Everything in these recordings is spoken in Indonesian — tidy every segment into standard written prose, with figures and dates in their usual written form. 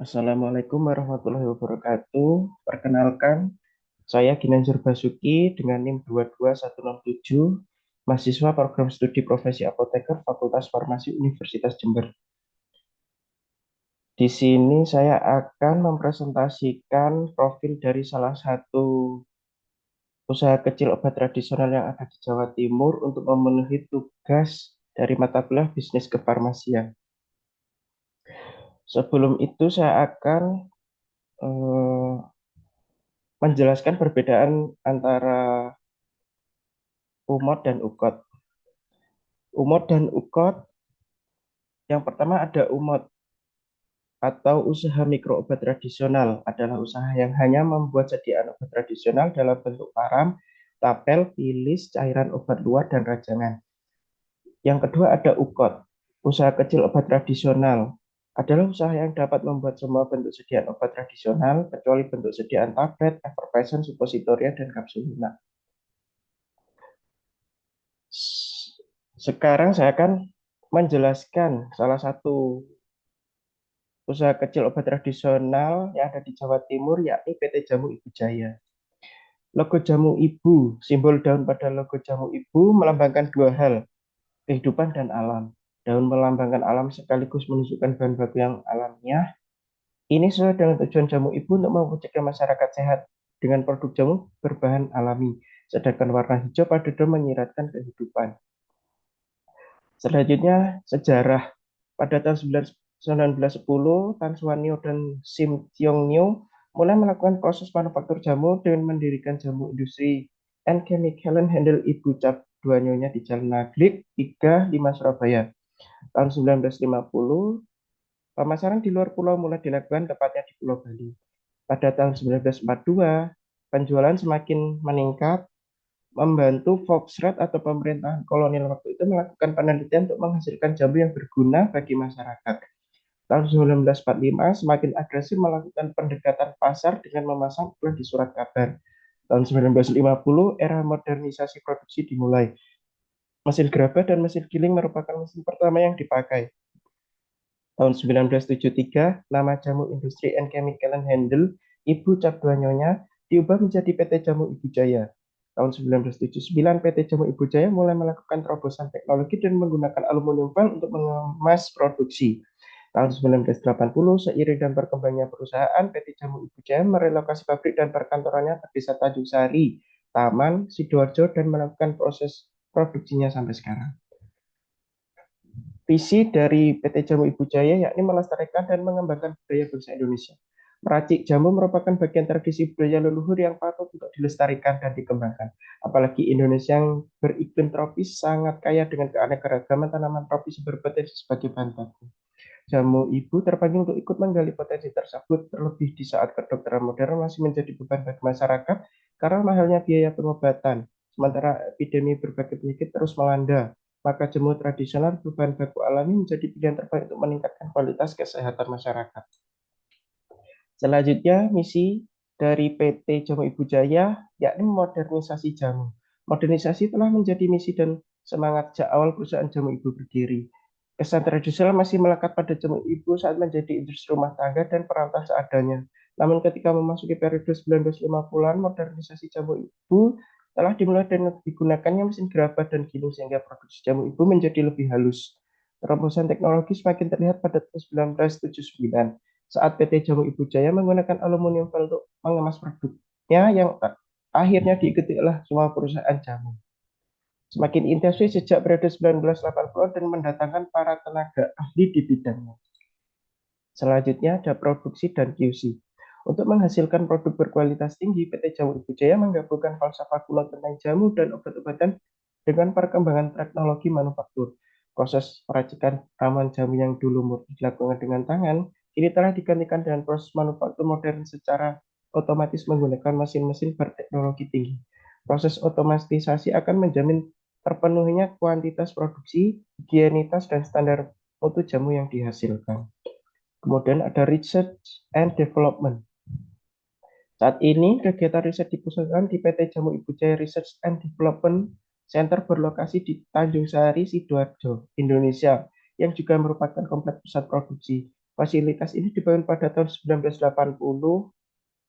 Assalamualaikum warahmatullahi wabarakatuh. Perkenalkan, saya Ginanjar Basuki dengan NIM 22107, mahasiswa program studi profesi apoteker Fakultas Farmasi Universitas Jember. Di sini saya akan mempresentasikan profil dari salah satu usaha kecil obat tradisional yang ada di Jawa Timur untuk memenuhi tugas dari mata kuliah bisnis kefarmasian. Sebelum itu saya akan eh, menjelaskan perbedaan antara UMOT dan UKOT. UMOT dan UKOT, yang pertama ada UMOT atau usaha mikro obat tradisional, adalah usaha yang hanya membuat sediaan obat tradisional dalam bentuk param, tapel, pilis, cairan obat luar, dan rajangan. Yang kedua ada UKOT, usaha kecil obat tradisional, adalah usaha yang dapat membuat semua bentuk sediaan obat tradisional, kecuali bentuk sediaan tablet, effervescent, suppositoria, dan kapsul lunak. Sekarang saya akan menjelaskan salah satu usaha kecil obat tradisional yang ada di Jawa Timur, yakni PT Jamu Ibu Jaya. Logo Jamu Ibu, simbol daun pada logo Jamu Ibu melambangkan dua hal, kehidupan dan alam. Daun melambangkan alam sekaligus menunjukkan bahan baku yang alamiah. Ini sesuai dengan tujuan Jamu Ibu untuk mewujudkan masyarakat sehat dengan produk jamu berbahan alami. Sedangkan warna hijau pada daun menyiratkan kehidupan. Selanjutnya, sejarah. Pada tahun 1910, Tan Suwanyo dan Sim Tiong Nyo mulai melakukan proses manufaktur jamu dengan mendirikan jamu industri and Chemical Handle Ibu Cap dua Nyonya di Jalan Naglik 35 Surabaya. Tahun 1950, pemasaran di luar pulau mulai dilakukan tepatnya di Pulau Bali. Pada tahun 1942, penjualan semakin meningkat, membantu Volksraad atau pemerintahan kolonial waktu itu melakukan penelitian untuk menghasilkan jamu yang berguna bagi masyarakat. Tahun 1945 semakin agresif melakukan pendekatan pasar dengan memasang iklan di surat kabar. Tahun 1950 era modernisasi produksi dimulai. Mesin gerabah dan mesin giling merupakan mesin pertama yang dipakai. Tahun 1973, nama Jamu Industri and Chemical Handle Ibu Cap Dua Nyonya diubah menjadi PT Jamu Ibu Jaya. Tahun 1979, PT Jamu Ibu Jaya mulai melakukan terobosan teknologi dan menggunakan aluminium foil untuk mengemas produksi. Tahun 1980, seiring dan berkembangnya perusahaan, PT Jamu Ibu Jaya merelokasi pabrik dan perkantorannya ke Desa Tanjung Sari, Taman, Sidoarjo, dan melakukan proses produksinya sampai sekarang. Visi dari PT Jamu Ibu Jaya yakni melestarikan dan mengembangkan budaya bangsa Indonesia. Meracik jamu merupakan bagian tradisi budaya leluhur yang patut untuk dilestarikan dan dikembangkan. Apalagi Indonesia yang beriklim tropis sangat kaya dengan keanekaragaman tanaman tropis berpotensi sebagai bahan baku. Jamu ibu terpanggil untuk ikut menggali potensi tersebut, terlebih di saat kedokteran modern masih menjadi beban bagi masyarakat karena mahalnya biaya pengobatan. Sementara epidemi berbagai penyakit terus melanda, maka jamu tradisional berbahan baku alami menjadi pilihan terbaik untuk meningkatkan kualitas kesehatan masyarakat. Selanjutnya, misi dari PT Jamu Ibu Jaya yakni modernisasi jamu. Modernisasi telah menjadi misi dan semangat sejak awal perusahaan Jamu Ibu berdiri. Kesan tradisional masih melekat pada Jamu Ibu saat menjadi industri rumah tangga dan peralatan seadanya. Namun ketika memasuki periode 1950-an, modernisasi Jamu Ibu telah dimulai dengan digunakannya mesin gerabah dan giling sehingga produksi Jamu Ibu menjadi lebih halus. Terobosan teknologi semakin terlihat pada tahun 1979 saat PT Jamu Ibu Jaya menggunakan aluminium foil untuk mengemas produknya yang akhirnya diikuti oleh semua perusahaan jamu. Semakin intensif sejak periode 1980 dan mendatangkan para tenaga ahli di bidangnya. Selanjutnya ada produksi dan QC. Untuk menghasilkan produk berkualitas tinggi, PT Jamu Ibu Jaya menggabungkan falsafah kuno tentang jamu dan obat-obatan dengan perkembangan teknologi manufaktur. Proses peracikan ramuan jamu yang dulu murni dilakukan dengan tangan, kini telah digantikan dengan proses manufaktur modern secara otomatis menggunakan mesin-mesin berteknologi tinggi. Proses otomatisasi akan menjamin terpenuhinya kuantitas produksi, higienitas, dan standar mutu jamu yang dihasilkan. Kemudian ada research and development. Saat ini, kegiatan riset dipusatkan di PT Jamu Ibu Jaya Research and Development Center berlokasi di Tanjung Sari, Sidoarjo, Indonesia, yang juga merupakan kompleks pusat produksi. Fasilitas ini dibangun pada tahun 1980.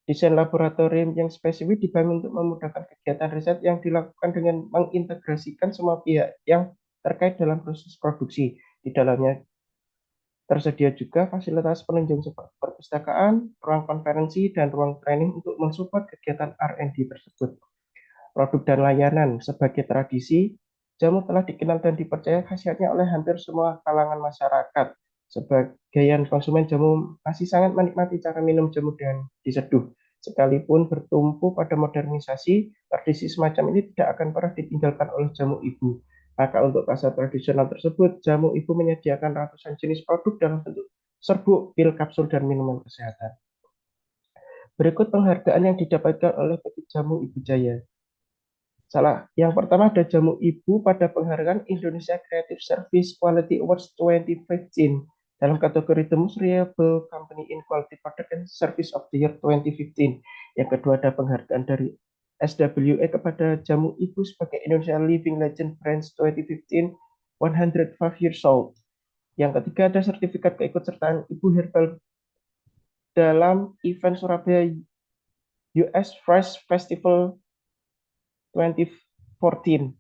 Desain laboratorium yang spesifik dibangun untuk memudahkan kegiatan riset yang dilakukan dengan mengintegrasikan semua pihak yang terkait dalam proses produksi. Di dalamnya tersedia juga fasilitas penunjang seperti perpustakaan, ruang konferensi, dan ruang training untuk mensupport kegiatan R&D tersebut. Produk dan layanan sebagai tradisi, jamu telah dikenal dan dipercaya khasiatnya oleh hampir semua kalangan masyarakat. Sebagian konsumen jamu masih sangat menikmati cara minum jamu dengan diseduh. Sekalipun bertumpu pada modernisasi, tradisi semacam ini tidak akan pernah ditinggalkan oleh jamu ibu. Maka untuk pasar tradisional tersebut, jamu ibu menyediakan ratusan jenis produk dalam bentuk serbuk, pil, kapsul, dan minuman kesehatan. Berikut penghargaan yang didapatkan oleh PT Jamu Ibu Jaya. Yang pertama ada jamu ibu pada penghargaan Indonesia Creative Service Quality Awards 2015 dalam kategori The Most Reliable Company in Quality Product and Service of the Year 2015. Yang kedua ada penghargaan dari SWA kepada jamu ibu sebagai Indonesia Living Legend Brands 2015 105 Years Old. Yang ketiga ada sertifikat keikutsertaan Ibu Herbal dalam event Surabaya US Fresh Festival 2014.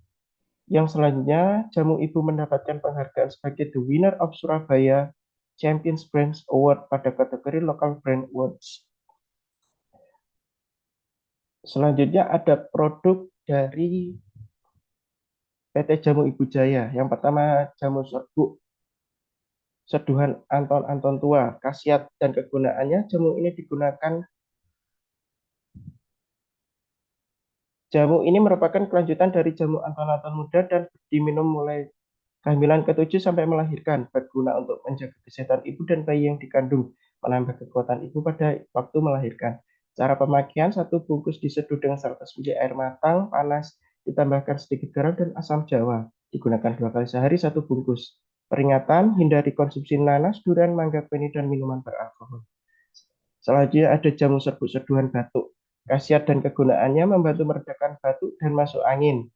Yang selanjutnya, jamu ibu mendapatkan penghargaan sebagai The Winner of Surabaya Champions Brands Award pada kategori Local Brand Awards. Selanjutnya ada produk dari PT Jamu Ibu Jaya. Yang pertama, jamu serbuk seduhan Anton Anton Tua. Khasiat dan kegunaannya, jamu ini merupakan kelanjutan dari jamu Anton Anton muda dan diminum mulai kehamilan ke-7 sampai melahirkan, berguna untuk menjaga kesehatan ibu dan bayi yang dikandung, menambah kekuatan ibu pada waktu melahirkan. Cara pemakaian, satu bungkus diseduh dengan 100 ml air matang, panas, ditambahkan sedikit garam dan asam jawa. Digunakan 2 kali sehari, 1 bungkus. Peringatan, hindari konsumsi nanas, durian, mangga, kweni, dan minuman beralkohol. Selanjutnya ada jamu serbuk seduhan batuk. Khasiat dan kegunaannya membantu meredakan batuk dan masuk angin.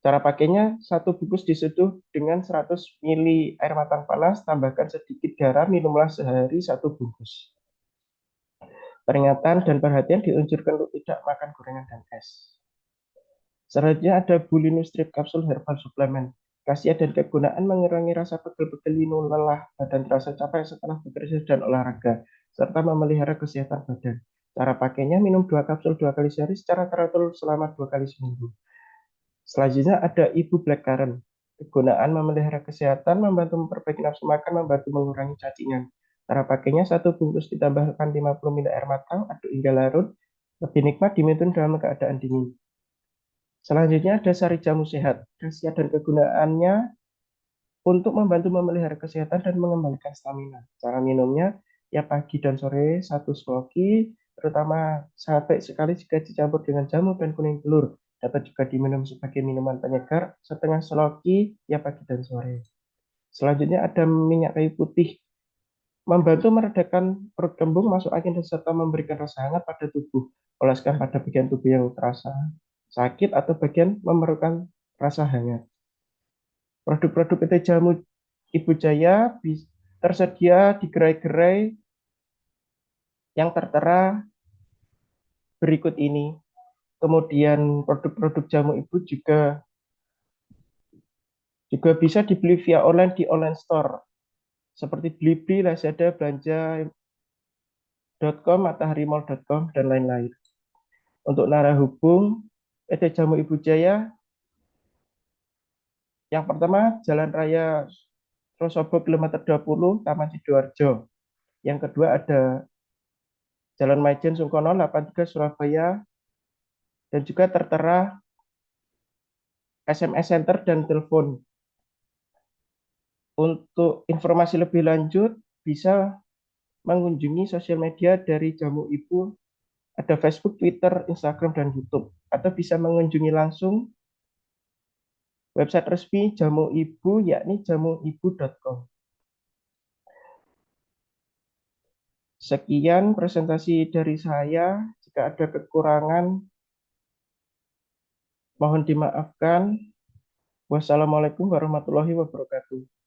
Cara pakainya, satu bungkus diseduh dengan 100 ml air matang panas, tambahkan sedikit garam, minumlah sehari 1 bungkus. Peringatan dan perhatian dianjurkan untuk tidak makan gorengan dan es. Selanjutnya ada Bulino Strip Kapsul Herbal Suplemen. Khasiat dan kegunaan mengurangi rasa pegel-pegel, linu, lelah, badan terasa capek setelah bekerja dan olahraga, serta memelihara kesehatan badan. Cara pakainya, minum 2 kapsul 2 kali sehari secara teratur selama 2 kali seminggu. Selanjutnya ada Ibu Blackcurrant. Kegunaan memelihara kesehatan, membantu memperbaiki nafsu makan, membantu mengurangi cacingan. Cara pakainya, 1 bungkus ditambahkan 50 ml air matang, aduk hingga larut. Lebih nikmat diminum dalam keadaan dingin. Selanjutnya ada Sari Jamu Sehat. Khasiat dan kegunaannya untuk membantu memelihara kesehatan dan mengembalikan stamina. Cara minumnya, ya pagi dan sore 1 sloki, terutama sangat baik sekali jika dicampur dengan jamu dan kuning telur. Dapat juga diminum sebagai minuman penyegar, setengah sloki ya pagi dan sore. Selanjutnya ada minyak kayu putih, membantu meredakan perut kembung, masuk angin, dan serta memberikan rasa hangat pada tubuh. Oleskan pada bagian tubuh yang terasa sakit atau bagian memerlukan rasa hangat. Produk-produk PT Jamu Ibu Jaya tersedia di gerai-gerai yang tertera berikut ini. Kemudian produk-produk jamu ibu juga bisa dibeli via online di online store seperti Blibli, Lazada, Belanja.com, Mataharimall.com, dan lain-lain. Untuk narahubung PT Jamu Ibu Jaya, yang pertama Jalan Raya Rosobo kilometer 20, Taman Sidoarjo. Yang kedua ada Jalan Maijen Sungkono 83 Surabaya, dan juga tertera SMS Center dan telepon. Untuk informasi lebih lanjut bisa mengunjungi sosial media dari Jamu Ibu, ada Facebook, Twitter, Instagram, dan YouTube, atau bisa mengunjungi langsung website resmi Jamu Ibu, yakni jamuibu.com. Sekian presentasi dari saya. Jika ada kekurangan, mohon dimaafkan. Wassalamualaikum warahmatullahi wabarakatuh.